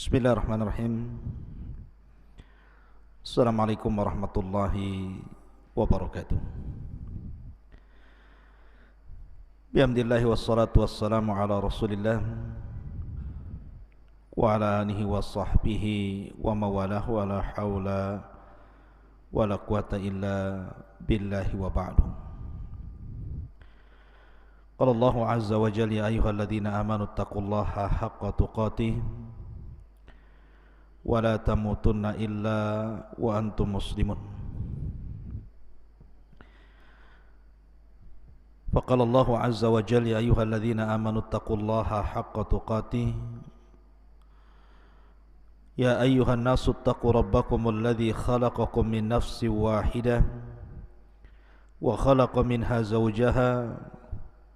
Bismillahirrahmanirrahim. Assalamualaikum warahmatullahi wabarakatuh. Bihamdillahi wassalatu wassalamu ala rasulillah wa ala alihi wa sahbihi wa mawalah wa la hawla wa la quwata illa billahi wa ba'du. Qala Allahu azza wa jalla ya ayyuhalladzina amanu taqullaha haqqa tuqatih wa la tamutunna illa wa antum muslimun. Faqala Allahu azza wa jalla ya ayyuhalladzina amanu taqullaha haqqa tuqatih ya ayyuhan nasu taqu rabbakumul ladzi khalaqakum min nafsin wahidah wa khalaqa minha zawjaha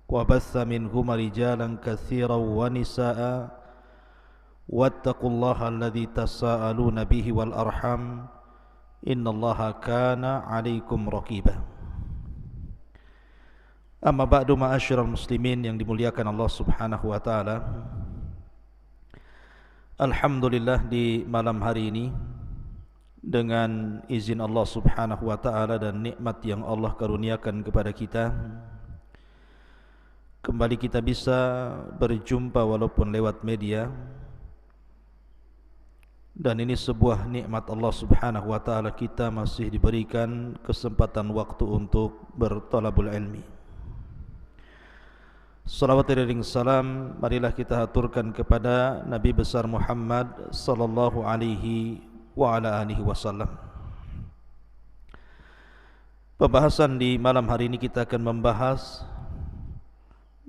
wa batha minhuma rijalan katsiran wa nisaa'a wattaqullaha alladzi tasaaluna bihi wal arham innallaha kana 'alaikum raqiba. Amma ba'du, ma'asyiral muslimin yang dimuliakan Allah Subhanahu wa taala. Alhamdulillah, di malam hari ini dengan izin Allah Subhanahu wa taala dan nikmat yang Allah karuniakan kepada kita, kembali kita bisa berjumpa walaupun lewat media. Dan ini sebuah nikmat Allah Subhanahu wa taala, kita masih diberikan kesempatan waktu untuk berthalabul ilmi. Salawat dan salam marilah kita aturkan kepada Nabi besar Muhammad sallallahu alaihi wa ala alihi wasallam. Pembahasan di malam hari ini kita akan membahas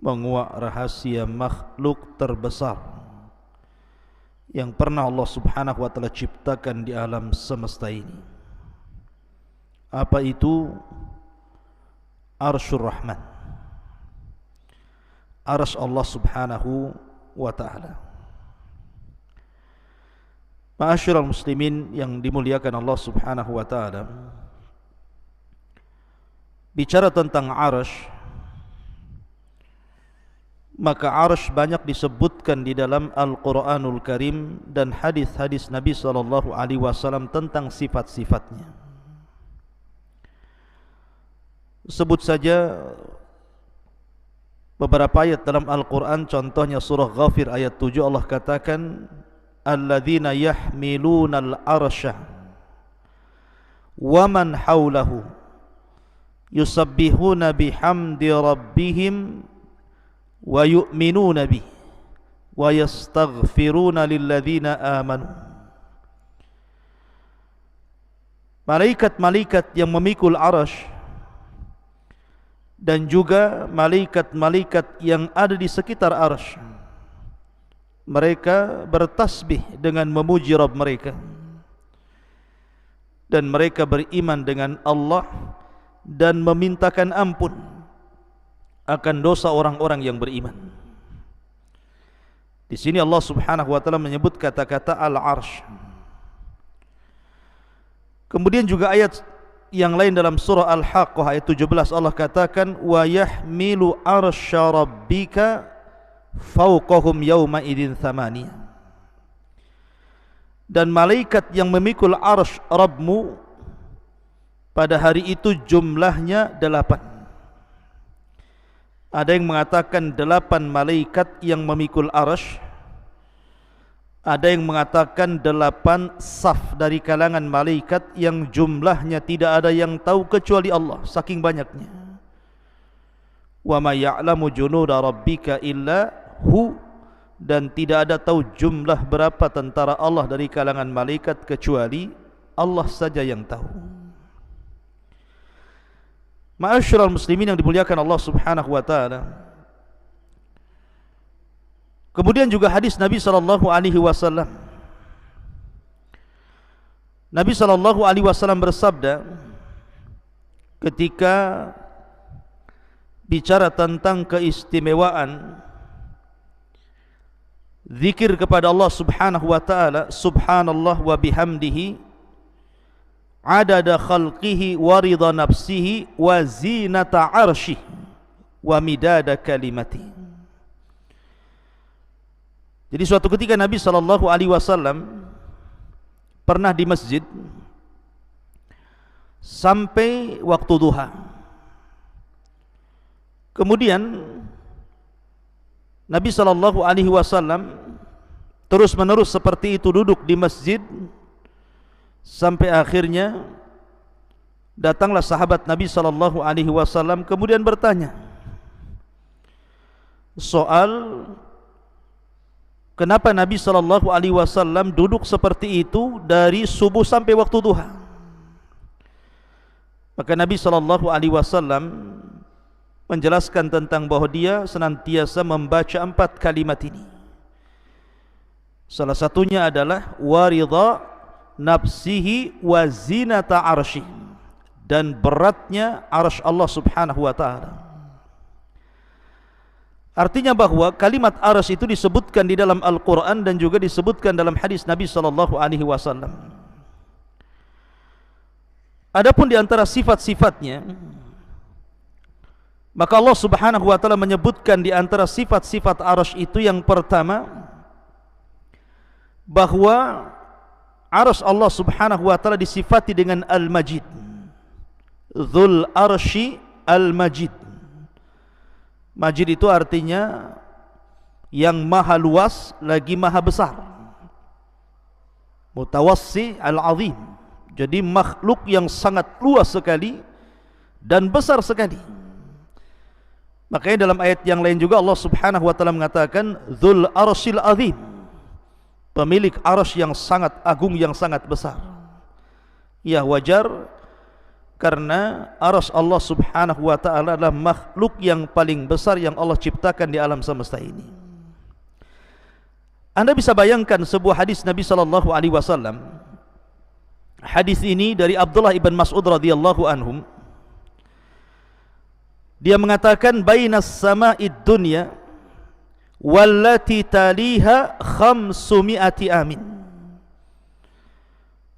menguak rahasia makhluk terbesar yang pernah Allah Subhanahu wa taala ciptakan di alam semesta ini. Apa itu? Arsyur Rahman, arsy Allah Subhanahu wa taala. Ma'asyiral muslimin yang dimuliakan Allah Subhanahu wa taala, bicara tentang arsy, maka arsy banyak disebutkan di dalam Al-Quranul Karim dan hadis-hadis Nabi SAW tentang sifat-sifatnya. Sebut saja beberapa ayat dalam Al-Quran, contohnya surah Ghafir ayat 7, Allah katakan alladzina yahmilunal arsya wa man hawlahu yusabbihuna bihamdi rabbihim wa yu'minuna bih wa yastaghfiruna lilladzina amanu. Malaikat-malaikat yang memikul arsy dan juga malaikat-malaikat yang ada di sekitar arsy, mereka bertasbih dengan memuji Rabb mereka, dan mereka beriman dengan Allah dan memintakan ampun akan dosa orang-orang yang beriman. Di sini Allah Subhanahu wa taala menyebut kata-kata al-arsy. Kemudian juga ayat yang lain dalam surah Al-Haqqah ayat 17, Allah katakan wa yahmilu arsya rabbika fawqahum yawma idzin thamaniyah. Dan malaikat yang memikul arsy Rabbmu pada hari itu jumlahnya 8. Ada yang mengatakan 8 malaikat yang memikul arsy, ada yang mengatakan 8 saf dari kalangan malaikat yang jumlahnya tidak ada yang tahu kecuali Allah, saking banyaknya. Wa ma ya'lamu junuda rabbika illa hu, dan tidak ada tahu jumlah berapa tentara Allah dari kalangan malaikat kecuali Allah saja yang tahu. Ma'asyiral muslimin yang dimuliakan Allah Subhanahu wa taala. Kemudian juga hadis Nabi sallallahu alaihi wasallam. Nabi sallallahu alaihi wasallam bersabda ketika bicara tentang keistimewaan zikir kepada Allah Subhanahu wa taala, subhanallah wa bihamdihi adada khalqihi wa ridha nafsihi wa zinata arsyih wa midada kalimati. Jadi suatu ketika Nabi SAW pernah di masjid sampai waktu duha. Kemudian Nabi SAW terus menerus seperti itu duduk di masjid sampai akhirnya datanglah sahabat Nabi SAW kemudian bertanya soal kenapa Nabi SAW duduk seperti itu dari subuh sampai waktu duha. Maka Nabi SAW menjelaskan tentang bahwa dia senantiasa membaca 4 kalimat ini. Salah satunya adalah waridha nafsihi wa zinata arsyih, dan beratnya arsy Allah Subhanahu wa taala. Artinya bahwa kalimat arsy itu disebutkan di dalam Al-Quran dan juga disebutkan dalam hadis Nabi SAW. Adapun di antara sifat-sifatnya, maka Allah Subhanahu wa taala menyebutkan di antara sifat-sifat arsy itu yang pertama bahwa arsy Allah Subhanahu wa taala disifati dengan Al-Majid. Dzul arsy Al-Majid. Majid itu artinya yang maha luas lagi maha besar. Mutawassi al-azim. Jadi makhluk yang sangat luas sekali dan besar sekali. Makanya dalam ayat yang lain juga Allah Subhanahu wa taala mengatakan dzul arsyil azim. Pemilik arsy yang sangat agung, yang sangat besar. Ya, wajar karena arsy Allah Subhanahu wa taala adalah makhluk yang paling besar yang Allah ciptakan di alam semesta ini. Anda bisa bayangkan sebuah hadis Nabi sallallahu alaihi wasallam. Hadis ini dari Abdullah ibn Mas'ud radhiyallahu anhum. Dia mengatakan bainas sama'id dunya wallati taliha 500 amin.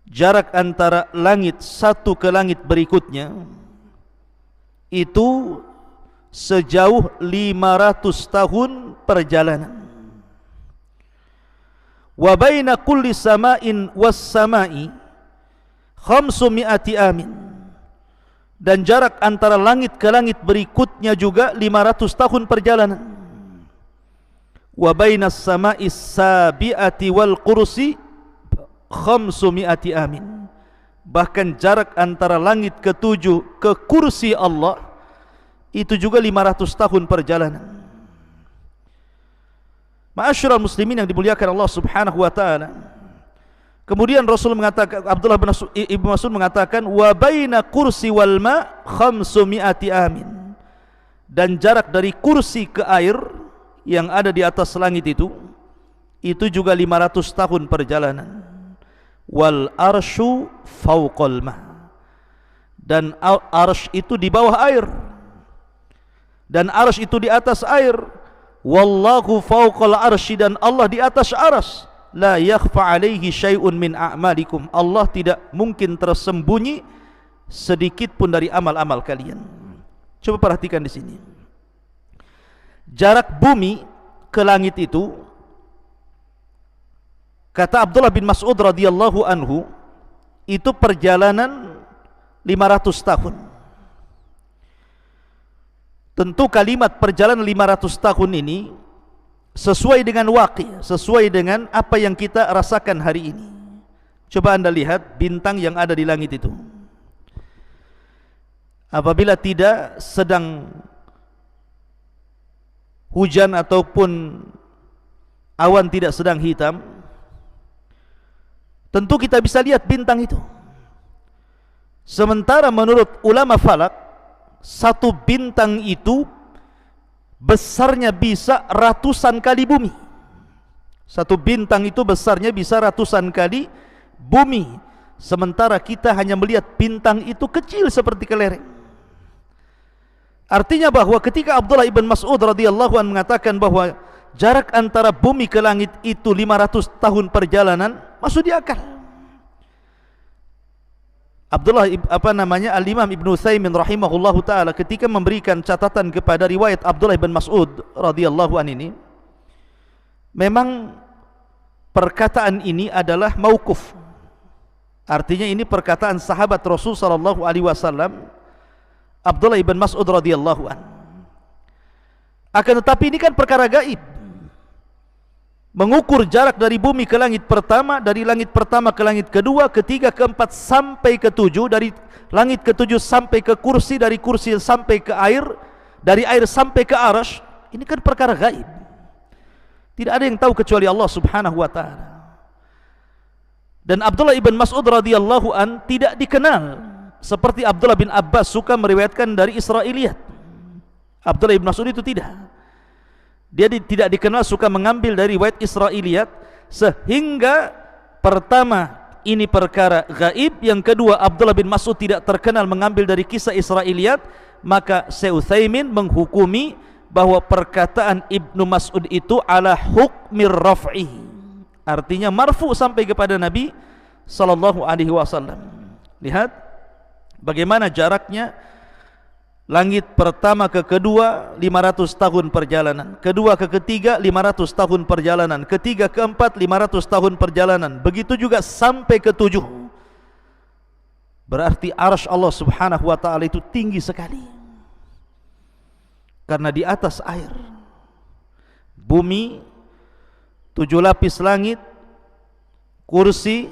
Jarak antara langit satu ke langit berikutnya itu sejauh 500 tahun perjalanan. Wa baina kulli sama'in was sama'i 500 amin. Dan jarak antara langit ke langit berikutnya juga 500 tahun perjalanan. Wa bainas sama'is sabi'ati wal kursi 500 amin. Bahkan jarak antara langit ke-7 ke kursi Allah itu juga 500 tahun perjalanan. Ma'asyiral muslimin yang dimuliakan Allah Subhanahu wa taala. Kemudian Rasul mengatakan, Abdullah bin Ibnu Mas'ud mengatakan wa baina kursi wal ma 500 amin. Dan jarak dari kursi ke air yang ada di atas langit itu juga 500 tahun perjalanan. Wal arsyu fawqal ma. Dan arsy itu di bawah air. Dan arsy itu di atas air. Wallahu fawqal arsy, dan Allah di atas arsy. La yakhfa alaihi syai'un min a'malikum. Allah tidak mungkin tersembunyi sedikit pun dari amal-amal kalian. Coba perhatikan di sini. Jarak bumi ke langit itu, kata Abdullah bin Mas'ud radhiyallahu anhu, itu perjalanan 500 tahun. Tentu kalimat perjalanan 500 tahun ini sesuai dengan waqi', sesuai dengan apa yang kita rasakan hari ini. Coba Anda lihat bintang yang ada di langit itu. Apabila tidak sedang hujan ataupun awan tidak sedang hitam, tentu kita bisa lihat bintang itu. Sementara menurut ulama falak, satu bintang itu besarnya bisa ratusan kali bumi. Satu bintang itu besarnya bisa ratusan kali bumi. Sementara kita hanya melihat bintang itu kecil seperti kelereng. Artinya bahwa ketika Abdullah ibn Mas'ud radhiyallahu anhu mengatakan bahwa jarak antara bumi ke langit itu 500 tahun perjalanan, masuk di akal. Al-Imam Ibnu Utsaimin rahimahullahu taala ketika memberikan catatan kepada riwayat Abdullah bin Mas'ud radhiyallahu an ini, memang perkataan ini adalah mauquf. Artinya ini perkataan sahabat Rasul sallallahu alaihi wasallam Abdullah ibn Mas'ud radhiyallahu an. Akan tetapi ini kan perkara gaib. Mengukur jarak dari bumi ke langit pertama, dari langit pertama ke langit kedua, ketiga, keempat sampai ketujuh, dari langit ketujuh sampai ke kursi, dari kursi sampai ke air, dari air sampai ke arasy. Ini kan perkara gaib. Tidak ada yang tahu kecuali Allah Subhanahu wa taala. Dan Abdullah ibn Mas'ud radhiyallahu an tidak dikenal seperti Abdullah bin Abbas suka meriwayatkan dari Israiliyat. Abdullah ibn Mas'ud itu tidak. Dia tidak dikenal suka mengambil dari riwayat Israiliyat, sehingga pertama ini perkara gaib, yang kedua Abdullah bin Mas'ud tidak terkenal mengambil dari kisah Israiliyat, maka Syekh Utsaimin menghukumi bahwa perkataan Ibnu Mas'ud itu ala hukmir raf'i, artinya marfu sampai kepada Nabi sallallahu alaihi wasallam. Lihat bagaimana jaraknya. Langit pertama ke kedua 500 tahun perjalanan, kedua ke ketiga 500 tahun perjalanan, ketiga ke empat 500 tahun perjalanan, begitu juga sampai ke tujuh. Berarti arsy Allah Subhanahu wa taala itu tinggi sekali, karena di atas air. Bumi, 7 lapis langit, kursi,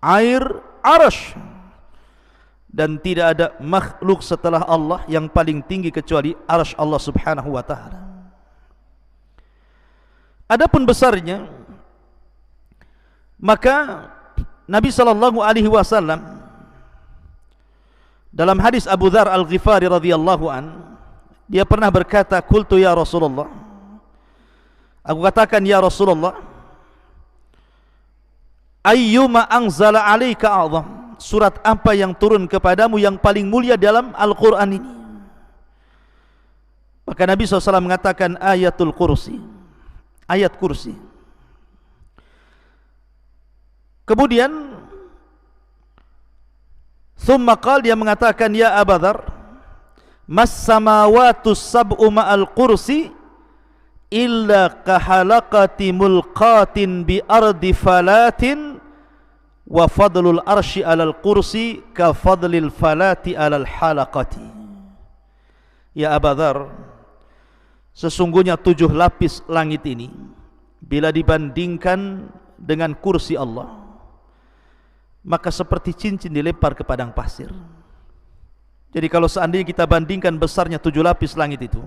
air, arsy. Dan tidak ada makhluk setelah Allah yang paling tinggi kecuali arsy Allah Subhanahu wa taala. Adapun besarnya, maka Nabi sallallahu alaihi wasallam dalam hadis Abu Dzar Al-Ghifari radhiyallahu an, dia pernah berkata, "Qultu ya Rasulullah." Aku katakan, "Ya Rasulullah, ayyuma anzala 'alaika a'zam?" Surat apa yang turun kepadamu yang paling mulia dalam Al-Quran ini? Maka Nabi SAW mengatakan ayatul kursi, ayat kursi. Kemudian thumma qal, dia mengatakan, ya Abu Dzar, mas samawatu sab'u ma'al kursi illa kahalaqati mulqatin bi ardi falatin wa fadlul arsy alal kursi ka fadlil falati alal halaqati. Ya Abu Dzar, sesungguhnya 7 lapis langit ini bila dibandingkan dengan kursi Allah, maka seperti cincin dilempar ke padang pasir. Jadi kalau seandainya kita bandingkan besarnya 7 lapis langit itu,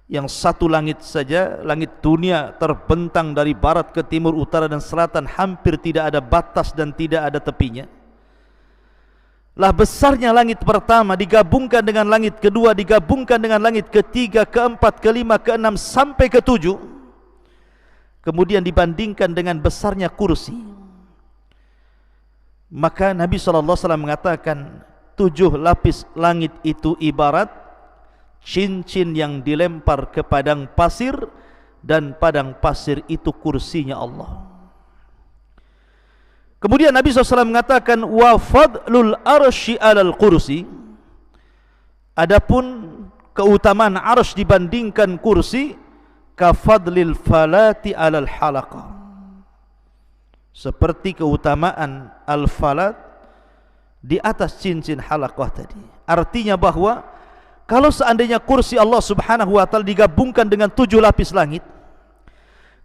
yang satu langit saja, langit dunia terbentang dari barat ke timur, utara dan selatan, hampir tidak ada batas dan tidak ada tepinya. Lah besarnya langit pertama digabungkan dengan langit kedua, digabungkan dengan langit ketiga, keempat, kelima, keenam sampai ketujuh, kemudian dibandingkan dengan besarnya kursi, maka Nabi SAW mengatakan 7 lapis langit itu ibarat cincin yang dilempar ke padang pasir, dan padang pasir itu kursinya Allah. Kemudian Nabi SAW mengatakan wa fadlul arsy alal kursi, adapun keutamaan arsy dibandingkan kursi, ka fadlil falati alal halaqah, seperti keutamaan al-falat di atas cincin halaqah tadi. Artinya bahwa kalau seandainya kursi Allah Subhanahu wa taala digabungkan dengan 7 lapis langit,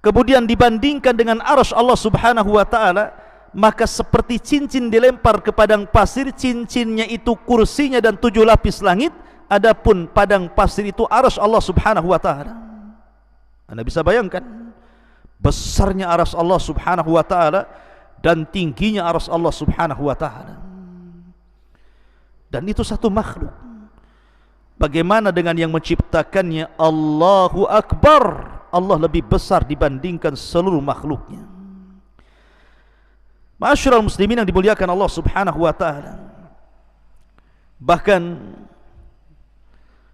kemudian dibandingkan dengan arsy Allah Subhanahu wa taala, maka seperti cincin dilempar ke padang pasir, cincinnya itu kursinya dan 7 lapis langit, adapun padang pasir itu arsy Allah Subhanahu wa taala. Anda bisa bayangkan besarnya arsy Allah Subhanahu wa taala dan tingginya arsy Allah Subhanahu wa taala. Dan itu satu makhluk. Bagaimana dengan yang menciptakannya? Allahu Akbar, Allah lebih besar dibandingkan seluruh makhluknya. Ma'asyiral muslimin yang dimuliakan Allah Subhanahu wa taala, bahkan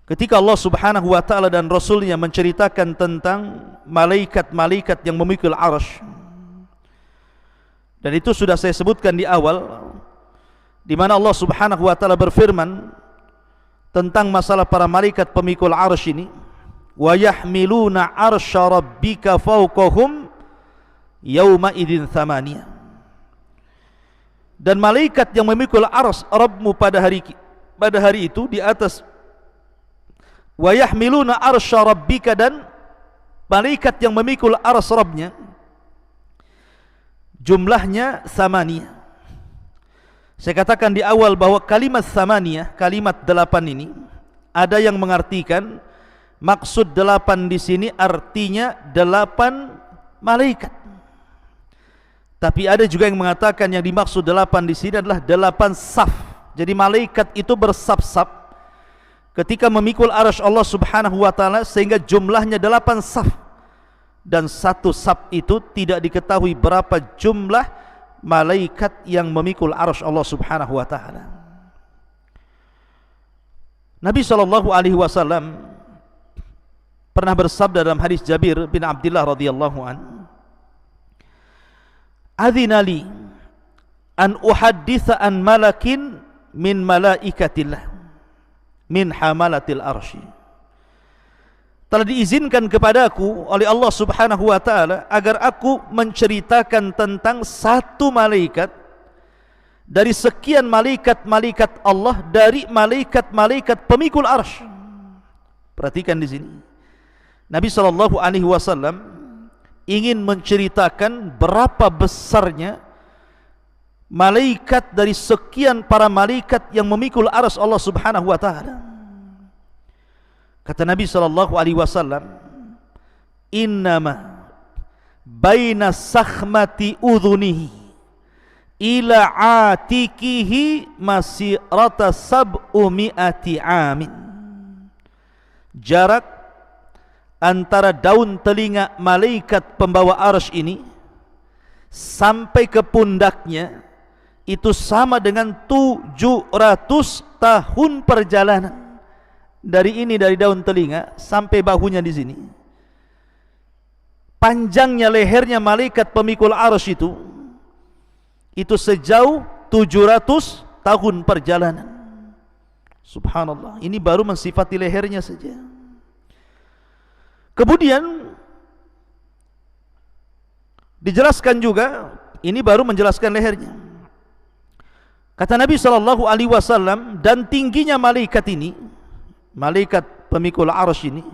ketika Allah Subhanahu wa taala dan Rasulnya menceritakan tentang malaikat-malaikat yang memikul arsy, dan itu sudah saya sebutkan di awal, di mana Allah Subhanahu wa taala berfirman tentang masalah para malaikat pemikul arsy ini, wa yahmiluna arsya rabbika fawqahum yauma idzin thamaniyah. Dan malaikat yang memikul arsy Rabbmu pada hari itu di atas, wa yahmiluna arsya rabbika, dan malaikat yang memikul arsy Rabbnya jumlahnya samaniyah. Saya katakan di awal bahwa kalimat samaniyah, kalimat 8 ini, ada yang mengartikan maksud 8 di sini artinya 8 malaikat. Tapi ada juga yang mengatakan yang dimaksud 8 di sini adalah 8 saf. Jadi malaikat itu bersaf-saf ketika memikul arsy Allah Subhanahu wa taala sehingga jumlahnya 8 saf. Dan satu saf itu tidak diketahui berapa jumlah malaikat yang memikul arsy Allah Subhanahu wa taala. Nabi SAW pernah bersabda dalam hadis Jabir bin Abdullah radhiyallahu anhu, "Adzina li an uhadditsa an malakin min malaikatillah min hamalatil arsy." Telah diizinkan kepadaku oleh Allah Subhanahu wa taala agar aku menceritakan tentang satu malaikat dari sekian malaikat-malaikat Allah, dari malaikat-malaikat pemikul arsy. Perhatikan di sini. Nabi SAW ingin menceritakan berapa besarnya malaikat dari sekian para malaikat yang memikul arsy Allah Subhanahu wa taala. Kata Nabi SAW, "Innama baina sakhmati udhunihi ila atikihi masirata sab'umi'ati amin." Jarak antara daun telinga malaikat pembawa arsy ini sampai ke pundaknya itu sama dengan 700 tahun perjalanan. Dari daun telinga sampai bahunya di sini. Panjangnya lehernya malaikat pemikul arsy itu sejauh 700 tahun perjalanan. Subhanallah, ini baru mensifati lehernya saja. Kemudian dijelaskan juga, ini baru menjelaskan lehernya. Kata Nabi SAW, dan tingginya malaikat ini, malaikat pemikul arsy ini,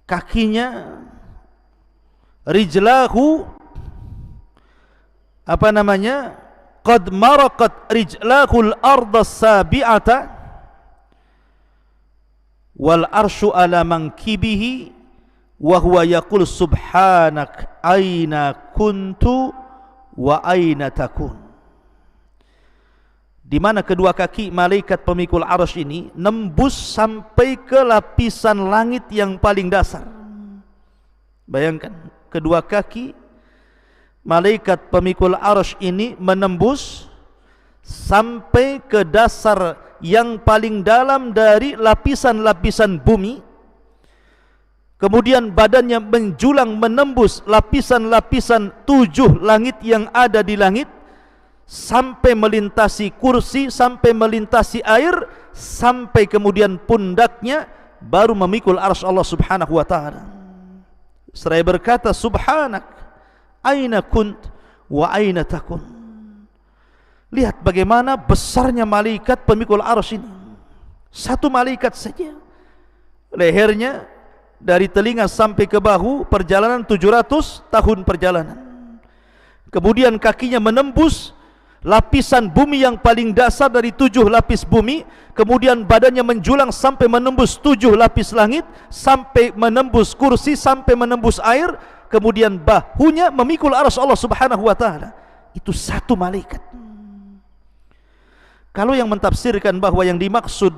kakinya, rijlahu, qad maraqat rijlahul arda sabi'ata wal arsyu ala mankibihi wa huwa yaqul subhanak aina kuntu wa aina takun. Di mana kedua kaki malaikat pemikul arsy ini nembus sampai ke lapisan langit yang paling dasar. Bayangkan, kedua kaki malaikat pemikul arsy ini menembus sampai ke dasar yang paling dalam dari lapisan-lapisan bumi. Kemudian badannya menjulang menembus lapisan-lapisan 7 langit yang ada di langit, sampai melintasi kursi, sampai melintasi air, sampai kemudian pundaknya baru memikul arsy Allah Subhanahu wa taala. Seraya berkata, subhanak aina kunt wa aina takun. Lihat bagaimana besarnya malaikat pemikul arsy ini. Satu malaikat saja, lehernya dari telinga sampai ke bahu, perjalanan 700 tahun perjalanan. Kemudian kakinya menembus lapisan bumi yang paling dasar dari 7 lapis bumi, kemudian badannya menjulang sampai menembus 7 lapis langit, sampai menembus kursi, sampai menembus air, kemudian bahunya memikul arsy Allah Subhanahu wa taala. Itu satu malaikat. Kalau yang mentafsirkan bahwa yang dimaksud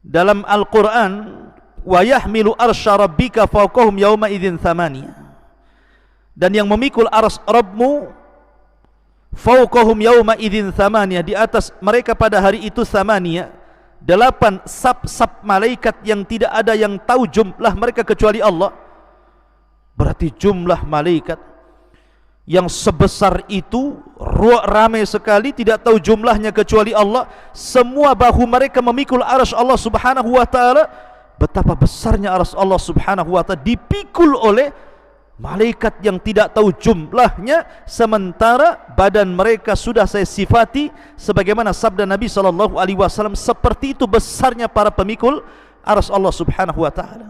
dalam Al-Quran wa yahmilu arsya rabbika fawqahum yauma idzin thamaniyah, dan yang memikul arsy Rabbmu fawqahum yauma idzin thamaniyah, di atas mereka pada hari itu thamaniyah, 8 sab-sab malaikat yang tidak ada yang tahu jumlah mereka kecuali Allah. Berarti jumlah malaikat yang sebesar itu, ramai sekali, tidak tahu jumlahnya kecuali Allah. Semua bahu mereka memikul arsy Allah Subhanahu wa taala. Betapa besarnya arsy Allah Subhanahu wa taala dipikul oleh malaikat yang tidak tahu jumlahnya, sementara badan mereka sudah saya sifati sebagaimana sabda Nabi SAW, seperti itu besarnya para pemikul arsy Allah Subhanahu wa taala.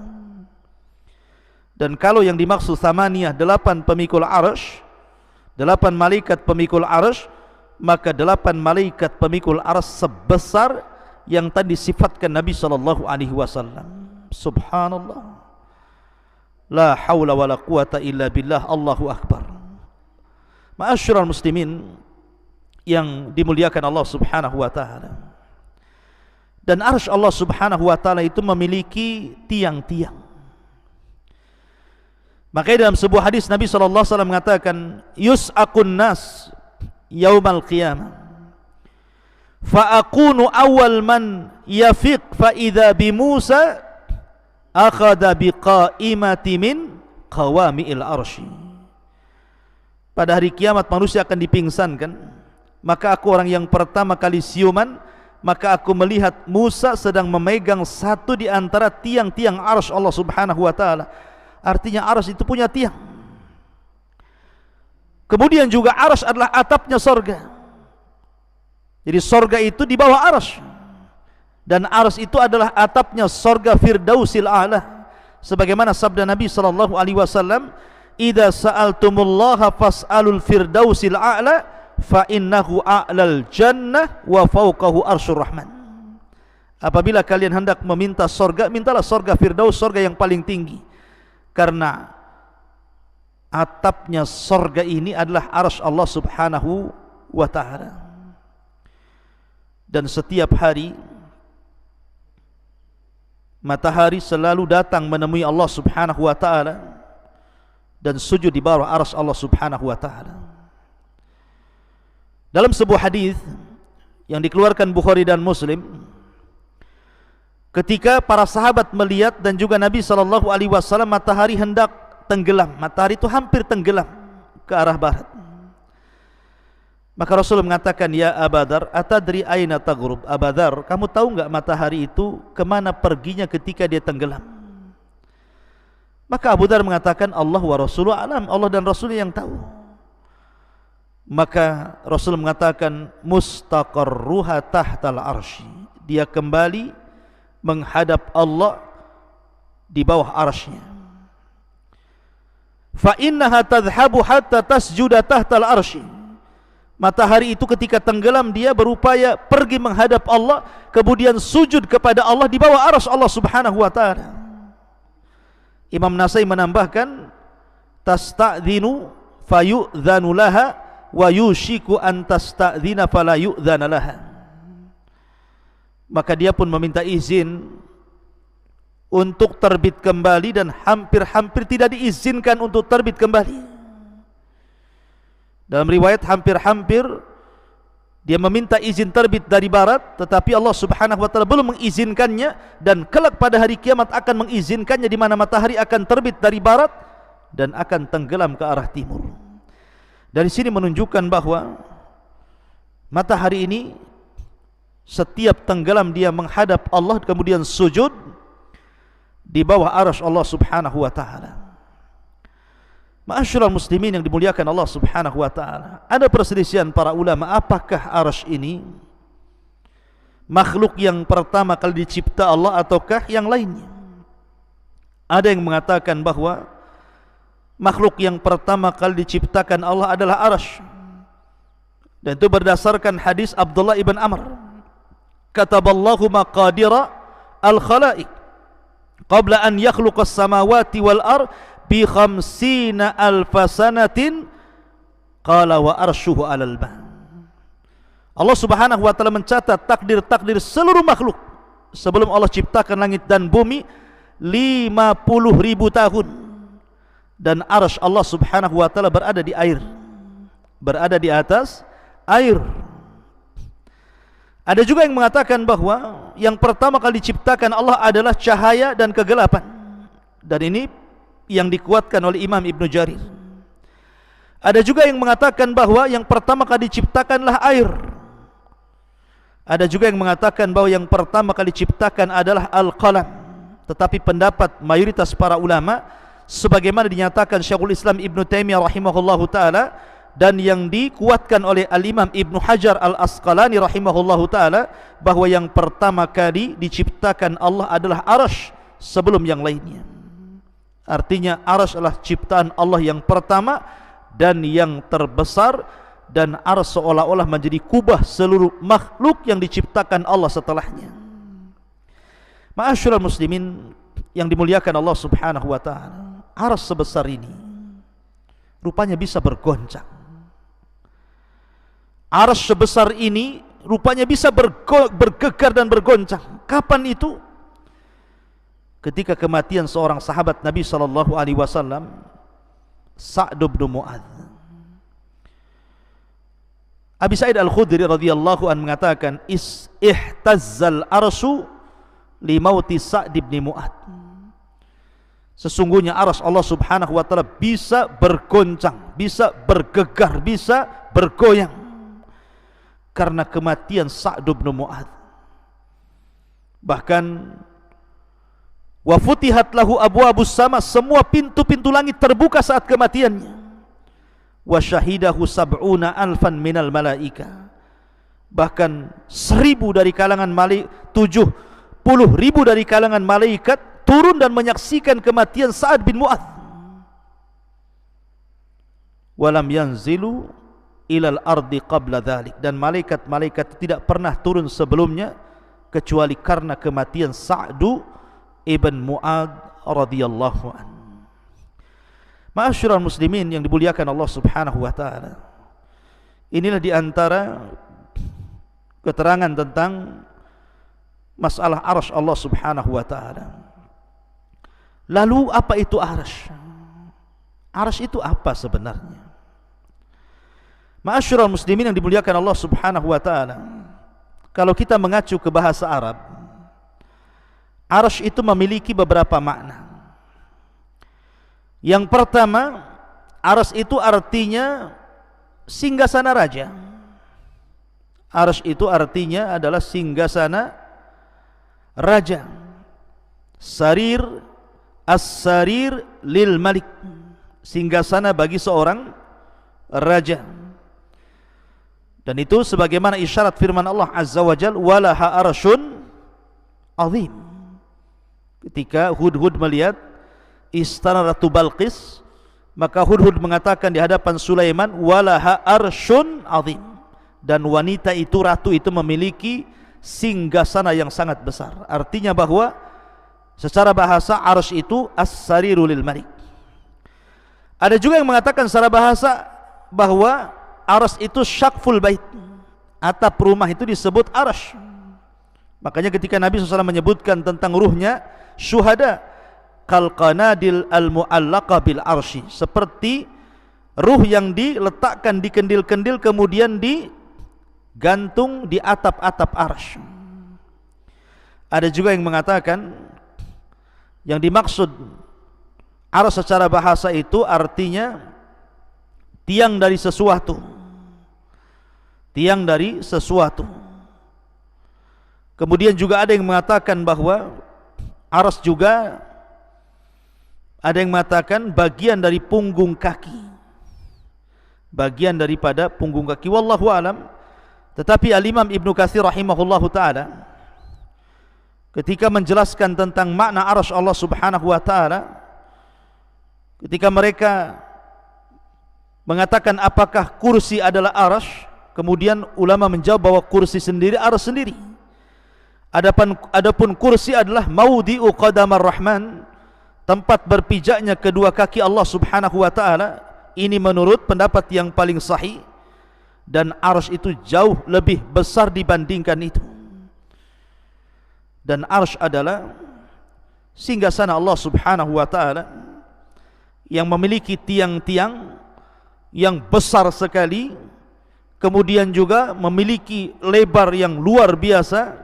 Dan kalau yang dimaksud thamaniyah 8 pemikul arsy, 8 malaikat pemikul arsy, maka 8 malaikat pemikul arsy sebesar yang tadi sifatkan Nabi SAW. Subhanallah, la haula wala quwata illa billah. Allahu akbar. Ma'asyiral muslimin yang dimuliakan Allah Subhanahu wa taala. Dan arsy Allah Subhanahu wa taala itu memiliki tiang-tiang. Makanya dalam sebuah hadis Nabi SAW mengatakan, yus'aqun nas yaumal qiyamah fa akunu awal man yafiq fa idza bi Musa akhadha bi qaimati min qawami'il arsy. Pada hari kiamat manusia akan dipingsankan, maka aku orang yang pertama kali siuman, maka aku melihat Musa sedang memegang satu di antara tiang-tiang arsy Allah Subhanahu wa taala. Artinya arsy itu punya tiang. Kemudian juga arsy adalah atapnya sorga. Jadi sorga itu di bawah arsy, dan arsy itu adalah atapnya sorga Firdausil A'la. Sebagaimana sabda Nabi SAW, idza sa'altumullaha fas'alul Firdausil A'la fa innahu a'lal jannah wa fawqahu arsyur rahman. Apabila kalian hendak meminta sorga, mintalah sorga Firdaus, sorga yang paling tinggi. Karena atapnya sorga ini adalah arsy Allah Subhanahu wa ta'ala. Dan setiap hari matahari selalu datang menemui Allah Subhanahu wa ta'ala dan sujud di bawah arsy Allah Subhanahu wa ta'ala. Dalam sebuah hadis yang dikeluarkan Bukhari dan Muslim, ketika para sahabat melihat dan juga Nabi SAW, matahari hendak tenggelam. Matahari itu hampir tenggelam ke arah barat. Maka Rasul mengatakan, ya Abadar, atadri aina taghrub? Abadar, kamu tahu enggak matahari itu kemana perginya ketika dia tenggelam? Maka Abu Dar mengatakan, Allah wa Rasuluhu alam, Allah dan Rasulnya yang tahu. Maka Rasul mengatakan, mustaqarruha tahtal arsy. Dia kembali menghadap Allah di bawah arsy-Nya. Fa innaha tadhhabu hatta tasjuda tahtal arsy. Matahari itu ketika tenggelam dia berupaya pergi menghadap Allah, kemudian sujud kepada Allah di bawah arsy Allah Subhanahu wa taala. Imam Nasai menambahkan, tasta'dhinu fayu'dhanu laha wa yushiku an tasta'dhina fala yu'dhana laha. Maka dia pun meminta izin untuk terbit kembali, dan hampir-hampir tidak diizinkan untuk terbit kembali. Dalam riwayat hampir-hampir dia meminta izin terbit dari barat, tetapi Allah Subhanahu wa taala belum mengizinkannya, dan kelak pada hari kiamat akan mengizinkannya, di mana matahari akan terbit dari barat dan akan tenggelam ke arah timur. Dari sini menunjukkan bahwa matahari ini setiap tenggelam dia menghadap Allah, kemudian sujud di bawah arsy Allah Subhanahu wa taala. Ma'asyiral muslimin yang dimuliakan Allah Subhanahu wa taala, ada perselisihan para ulama, apakah arsy ini makhluk yang pertama kali dicipta Allah ataukah yang lainnya? Ada yang mengatakan bahwa makhluk yang pertama kali diciptakan Allah adalah arsy, dan itu berdasarkan hadis Abdullah ibn Amr, kataballahu maqadira al-khalaiq qabla an yakhluqas samawati wal ard bi 50,000 sanatin qala wa arshuhu 'alal ma. Allah Subhanahu wa taala mencatat takdir-takdir seluruh makhluk sebelum Allah ciptakan langit dan bumi 50.000 tahun, dan arsy Allah Subhanahu wa taala berada di air, berada di atas air. Ada juga yang mengatakan bahwa yang pertama kali diciptakan Allah adalah cahaya dan kegelapan, dan ini yang dikuatkan oleh Imam Ibn Jarir. Ada juga yang mengatakan bahwa yang pertama kali diciptakanlah air. Ada juga yang mengatakan bahwa yang pertama kali diciptakan adalah al-qalam. Tetapi pendapat mayoritas para ulama, sebagaimana dinyatakan Syekhul Islam Ibn Taimiyah rahimahullahu ta'ala, dan yang dikuatkan oleh Al-Imam Ibn Hajar Al-Asqalani rahimahullahu ta'ala, bahwa yang pertama kali diciptakan Allah adalah arash sebelum yang lainnya. Artinya arash adalah ciptaan Allah yang pertama dan yang terbesar, dan arash seolah-olah menjadi kubah seluruh makhluk yang diciptakan Allah setelahnya. Ma'asyiral muslimin yang dimuliakan Allah subhanahu wa ta'ala, arash sebesar ini rupanya bisa bergoncang. Arash sebesar ini rupanya bisa bergegar dan bergoncang. Kapan itu? Ketika kematian seorang sahabat Nabi sallallahu alaihi wasallam, Sa'd bin Mu'adz. Abi Sa'id Al-Khudri radhiyallahu anhu mengatakan, ihtazzal arsyu li mauti Sa'd bin Mu'adz. Sesungguhnya arsy Allah subhanahu wa ta'ala bisa bergoncang, bisa bergegar, bisa bergoyang karena kematian Sa'd bin Mu'adz. Bahkan wa futihat lahu abwabus sama, semua pintu-pintu langit terbuka saat kematiannya. Wa syahidahu sab'una alfan minal malaika, bahkan 1000 dari kalangan malaikat, 70.000 dari kalangan malaikat turun dan menyaksikan kematian Sa'd bin Mu'adz. Walam yanzilu ilal ardi qabla dhalik, dan malaikat-malaikat tidak pernah turun sebelumnya kecuali karena kematian Sa'd ibn Mu'adz radhiyallahu anhu. Ma'asyiral muslimin yang dimuliakan Allah subhanahu wa ta'ala, inilah diantara keterangan tentang masalah arsy Allah subhanahu wa ta'ala. Lalu apa itu arsy? Arsy itu apa sebenarnya? Ma'asyiral muslimin yang dimuliakan Allah subhanahu wa ta'ala, kalau kita mengacu ke bahasa Arab, arsy itu memiliki beberapa makna. Yang pertama, arsy itu artinya singgasana raja. Arsy itu artinya adalah singgasana raja. Sarir, as-sarir lil malik, singgasana bagi seorang raja. Dan itu sebagaimana isyarat firman Allah azza wa jalla, walaha arsyun azim. Ketika Hudhud melihat istana Ratu Balqis, maka Hudhud mengatakan di hadapan Sulaiman, walaha arsyun azim, dan wanita itu, ratu itu memiliki singgasana yang sangat besar. Artinya bahwa secara bahasa arsy itu as-sariru lil malik. Ada juga yang mengatakan secara bahasa bahwa arsy itu syaqful bait, atap rumah itu disebut arsy. Makanya ketika Nabi SAW menyebutkan tentang ruhnya syuhada, kal qanadil al mu'allaqah bil arsy, seperti ruh yang diletakkan di kendil-kendil kemudian digantung di atap-atap arsy. Ada juga yang mengatakan yang dimaksud arsy secara bahasa itu artinya tiang dari sesuatu, tiang dari sesuatu. Kemudian juga ada yang mengatakan bahwa arsy juga, ada yang mengatakan bagian dari punggung kaki, bagian daripada punggung kaki, wallahu alam. Tetapi Al-Imam Ibnu Katsir rahimahullahu ta'ala ketika menjelaskan tentang makna arsy Allah subhanahu wa ta'ala, ketika mereka mengatakan apakah kursi adalah arsy, kemudian ulama menjawab bahwa kursi sendiri arsy sendiri. Adapun kursi adalah maudhi'u qadamar rahman, tempat berpijaknya kedua kaki Allah subhanahu wa ta'ala. Ini menurut pendapat yang paling sahih, dan arsy itu jauh lebih besar dibandingkan itu. Dan arsy adalah singgasana Allah subhanahu wa ta'ala yang memiliki tiang-tiang yang besar sekali, kemudian juga memiliki lebar yang luar biasa,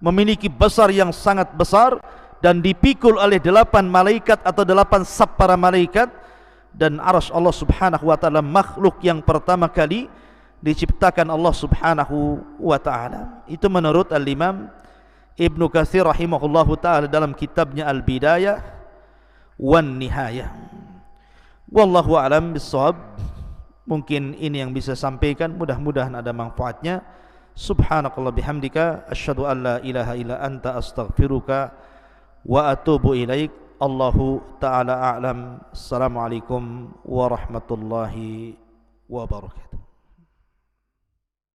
memiliki besar yang sangat besar, dan dipikul oleh 8 malaikat atau 8 saf para malaikat, dan arsy Allah Subhanahu wa taala makhluk yang pertama kali diciptakan Allah Subhanahu wa taala. Itu menurut Al-Imam Ibnu Katsir rahimahullahu taala dalam kitabnya Al-Bidayah wan Nihayah. Wallahu a'lam bissawab. Mungkin ini yang bisa sampaikan, mudah-mudahan ada manfaatnya. Subhanakallah bihamdika asyhadu an la ilaha illa anta astaghfiruka wa atubu ilaik. Allahu ta'ala a'lam. Assalamualaikum warahmatullahi wabarakatuh.